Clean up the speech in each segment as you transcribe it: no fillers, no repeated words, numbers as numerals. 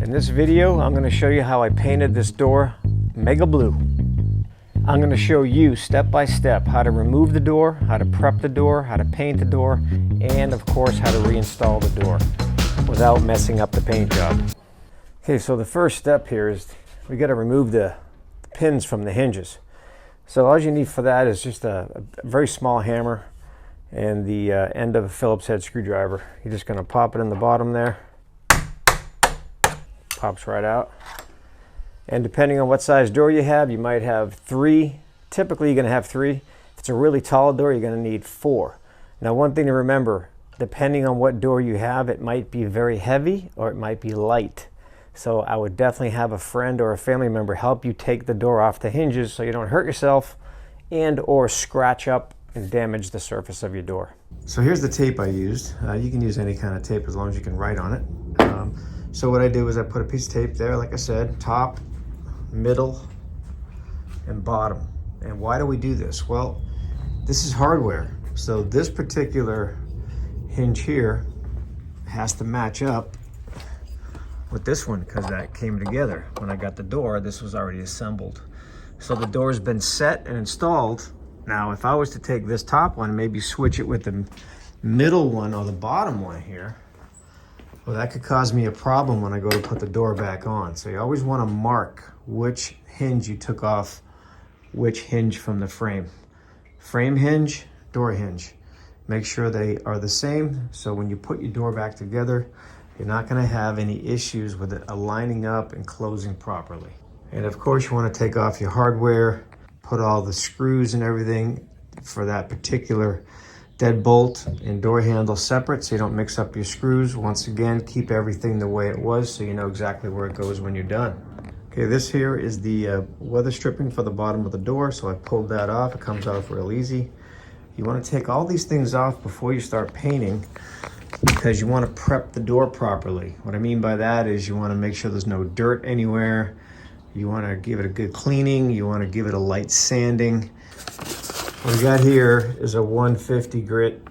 In this video, I'm going to show you how I painted this door mega blue. I'm going to show you step by step how to remove the door, how to prep the door, how to paint the door, and of course how to reinstall the door without messing up the paint job. Okay, so the first step here is we got to remove the pins from the hinges. So all you need for that is just a very small hammer and the end of a Phillips head screwdriver. You're just going to pop it in the bottom there. Pops right out. And depending on what size door you have, you might have 3. Typically you're going to have 3. If it's a really tall door, you're going to need 4. Now one thing to remember, depending on what door you have, it might be very heavy or it might be light. So I would definitely have a friend or a family member help you take the door off the hinges so you don't hurt yourself and or scratch up and damage the surface of your door. So here's the tape I used. You can use any kind of tape as long as you can write on it. So what I did was I put a piece of tape there, like I said, top, middle, and bottom. And why do we do this? Well, this is hardware. So this particular hinge here has to match up with this one because that came together. When I got the door, this was already assembled. So the door has been set and installed. Now, if I was to take this top one and maybe switch it with the middle one or the bottom one here, well, that could cause me a problem when I go to put the door back on. So you always want to mark which hinge you took off, which hinge from the frame. Frame hinge, door hinge. Make sure they are the same, so when you put your door back together, you're not going to have any issues with it aligning up and closing properly. And of course, you want to take off your hardware, put all the screws and everything for that particular deadbolt and door handle separate so you don't mix up your screws. Once again, keep everything the way it was so you know exactly where it goes when you're done. Okay, this here is the weather stripping for the bottom of the door, so I pulled that off. It comes off real easy. You want to take all these things off before you start painting because you want to prep the door properly. What I mean by that is you want to make sure there's no dirt anywhere. You want to give it a good cleaning. You want to give it a light sanding. What we got here is a 150 grit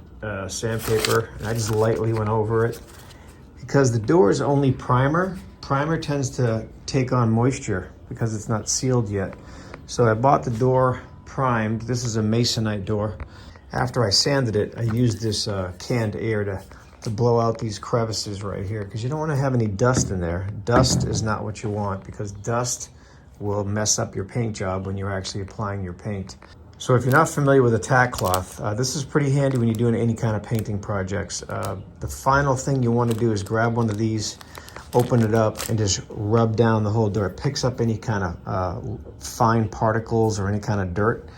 sandpaper, and I just lightly went over it. Because the door is only primer, primer tends to take on moisture because it's not sealed yet. So I bought the door primed. This is a Masonite door. After I sanded it, I used this canned air to blow out these crevices right here because you don't want to have any dust in there. Dust is not what you want because dust will mess up your paint job when you're actually applying your paint. So if you're not familiar with a tack cloth, this is pretty handy when you're doing any kind of painting projects. The final thing you want to do is grab one of these, open it up, and just rub down the whole door. It picks up any kind of fine particles or any kind of dirt,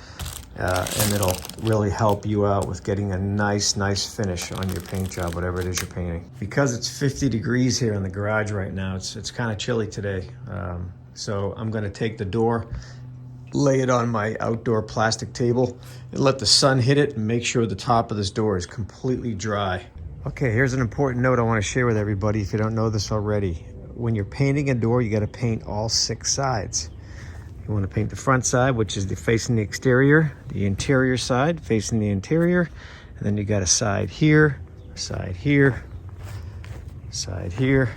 and it'll really help you out with getting a nice finish on your paint job, whatever it is you're painting. Because it's 50 degrees here in the garage right now, it's kind of chilly today. So I'm going to take the door, lay it on my outdoor plastic table, and let the sun hit it and make sure the top of this door is completely dry. Okay, here's an important note I want to share with everybody if you don't know this already. When you're painting a door, you got to paint all 6 sides. You want to paint the front side, which is facing the exterior, the interior side facing the interior, and then you got a side here, side here, side here,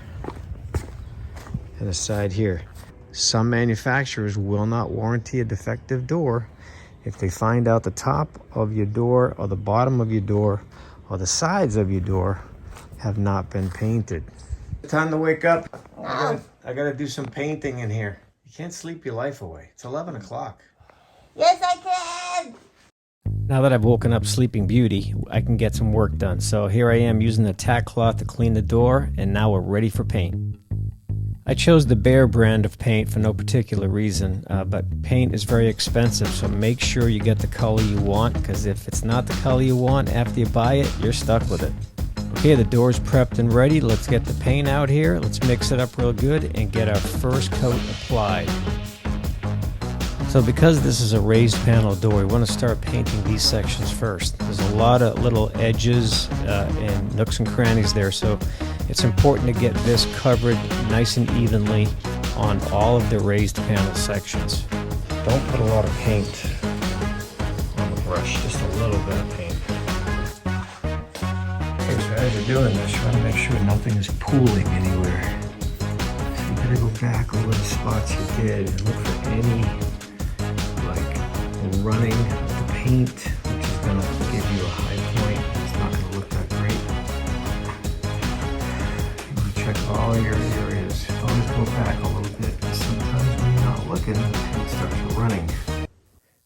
and a side here. Some manufacturers will not warranty a defective door if they find out the top of your door or the bottom of your door or the sides of your door have not been painted. Time to wake up. I gotta do some painting in here. You can't sleep your life away. It's 11 o'clock. Yes, I can! Now that I've woken up Sleeping Beauty, I can get some work done. So here I am using the tack cloth to clean the door, and now we're ready for paint. I chose the Behr brand of paint for no particular reason, but paint is very expensive, so make sure you get the color you want, because if it's not the color you want after you buy it, you're stuck with it. Okay, the door's prepped and ready. Let's get the paint out here. Let's mix it up real good and get our first coat applied. So because this is a raised panel door, we want to start painting these sections first. There's a lot of little edges and nooks and crannies there, so it's important to get this covered nice and evenly on all of the raised panel sections. Don't put a lot of paint on the brush, just a little bit of paint. Okay, so as you're doing this, you want to make sure nothing is pooling anywhere. If you try to go back over the spots you did and look for any like running of the paint, which is going to give you a high point. It's not going to look that great. You want to check all your areas. Always go back a little bit. Sometimes when you're not looking, the paint starts running.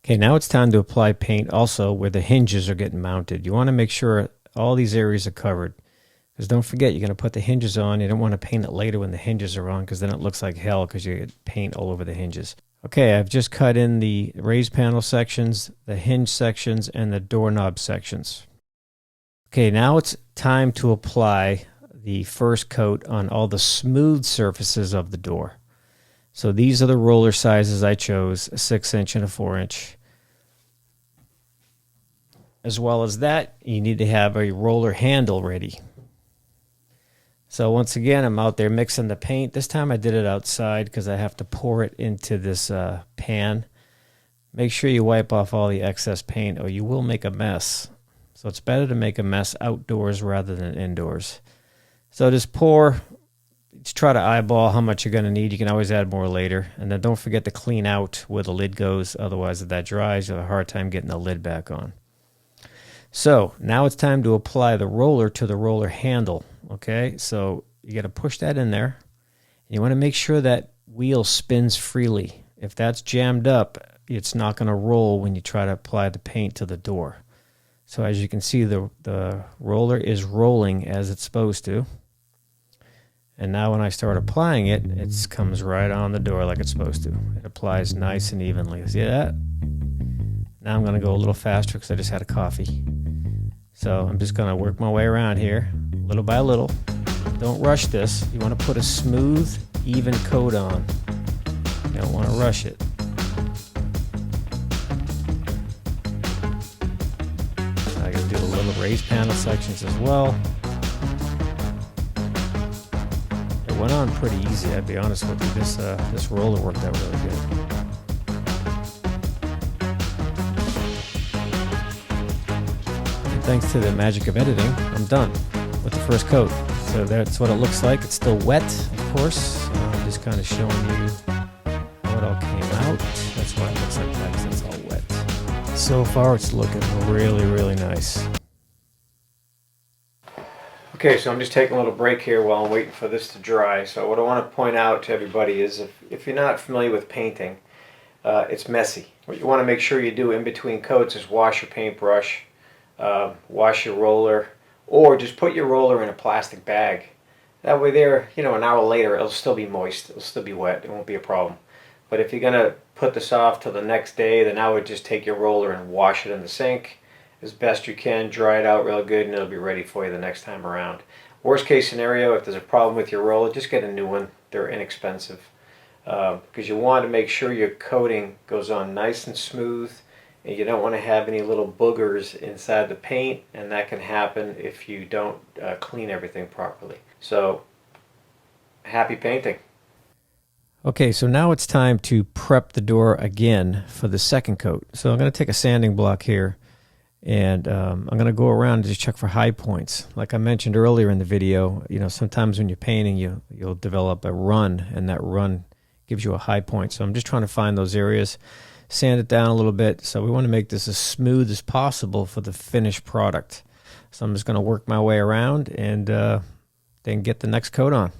Okay, now it's time to apply paint also where the hinges are getting mounted. You want to make sure all these areas are covered. Because don't forget, you're going to put the hinges on. You don't want to paint it later when the hinges are on, because then it looks like hell because you get paint all over the hinges. Okay, I've just cut in the raised panel sections, the hinge sections, and the doorknob sections. Okay, now it's time to apply the first coat on all the smooth surfaces of the door. So these are the roller sizes I chose, a 6-inch and a 4-inch. As well as that, you need to have a roller handle ready. So once again, I'm out there mixing the paint. This time I did it outside because I have to pour it into this pan. Make sure you wipe off all the excess paint or you will make a mess. So it's better to make a mess outdoors rather than indoors. So just pour, just try to eyeball how much you're going to need. You can always add more later. And then don't forget to clean out where the lid goes. Otherwise, if that dries, you'll have a hard time getting the lid back on. So now it's time to apply the roller to the roller handle. Okay, so you got to push that in there. You want to make sure that wheel spins freely. If that's jammed up, it's not going to roll when you try to apply the paint to the door. So as you can see, the roller is rolling as it's supposed to. And now when I start applying it, it comes right on the door like it's supposed to. It applies nice and evenly. See that? Now I'm going to go a little faster because I just had a coffee. So I'm just going to work my way around here, little by little. Don't rush this. You want to put a smooth, even coat on. You don't want to rush it. I got to do the little raised panel sections as well. It went on pretty easy, I'd be honest with you. This roller worked out really good. Thanks to the magic of editing, I'm done with the first coat. So that's what it looks like. It's still wet, of course. I'm just kind of showing you how it all came out. That's why it looks like that, because it's all wet. So far, it's looking really, really nice. Okay, so I'm just taking a little break here while I'm waiting for this to dry. So what I want to point out to everybody is if you're not familiar with painting, it's messy. What you want to make sure you do in between coats is wash your paintbrush, wash your roller, or just put your roller in a plastic bag. That way there, an hour later, it'll still be moist, it'll still be wet, it won't be a problem. But if you're going to put this off till the next day, then I would just take your roller and wash it in the sink as best you can, dry it out real good, and it'll be ready for you the next time around. Worst case scenario, if there's a problem with your roller, just get a new one. They're inexpensive. Because you want to make sure your coating goes on nice and smooth, and you don't want to have any little boogers inside the paint, and that can happen if you don't clean everything properly. So, happy painting. Okay, so now it's time to prep the door again for the second coat. So I'm going to take a sanding block here, and I'm going to go around and just check for high points. Like I mentioned earlier in the video, sometimes when you're painting, you'll develop a run, and that run gives you a high point. So I'm just trying to find those areas, sand it down a little bit. So we want to make this as smooth as possible for the finished product. So I'm just going to work my way around and then get the next coat on.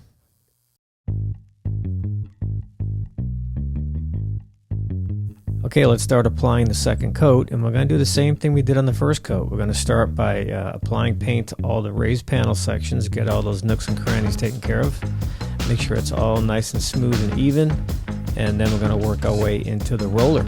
Okay, let's start applying the second coat, and we're going to do the same thing we did on the first coat. We're going to start by applying paint to all the raised panel sections, get all those nooks and crannies taken care of, make sure it's all nice and smooth and even, and then we're going to work our way into the roller.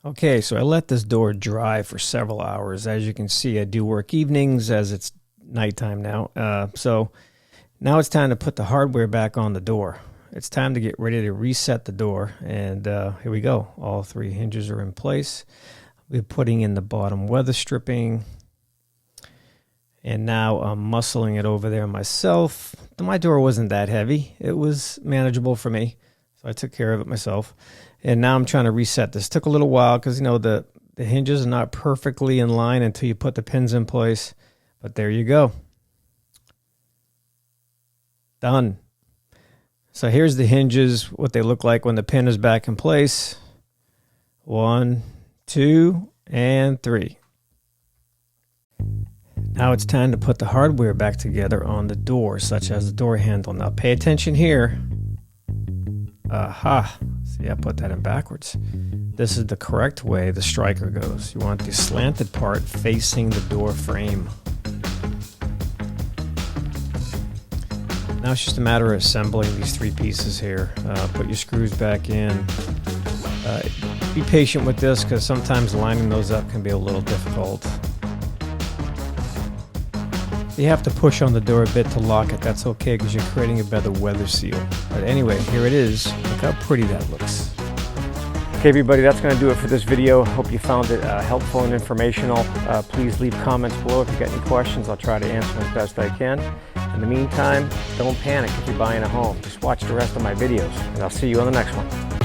Okay, so I let this door dry for several hours. As you can see, I do work evenings as it's nighttime now. So now it's time to put the hardware back on the door. It's time to get ready to reset the door. And here we go. All three hinges are in place. We're putting in the bottom weather stripping. And now I'm muscling it over there myself, my door wasn't that heavy. It was manageable for me, so I took care of it myself. And now I'm trying to reset this. Took a little while because, you know, the hinges are not perfectly in line until you put the pins in place. But there you go. Done. So here's the hinges, what they look like when the pin is back in place. 1, 2, and 3. Now it's time to put the hardware back together on the door, such as the door handle. Now pay attention here. Aha. See, I put that in backwards. This is the correct way the striker goes. You want the slanted part facing the door frame. Now it's just a matter of assembling these 3 pieces here. Put your screws back in. Be patient with this because sometimes lining those up can be a little difficult. You have to push on the door a bit to lock it. That's okay because you're creating a better weather seal. But anyway, here it is. Look how pretty that looks. Okay, everybody, that's going to do it for this video. Hope you found it helpful and informational. Please leave comments below if you got any questions. I'll try to answer them as best I can. In the meantime, don't panic if you're buying a home. Just watch the rest of my videos, and I'll see you on the next one.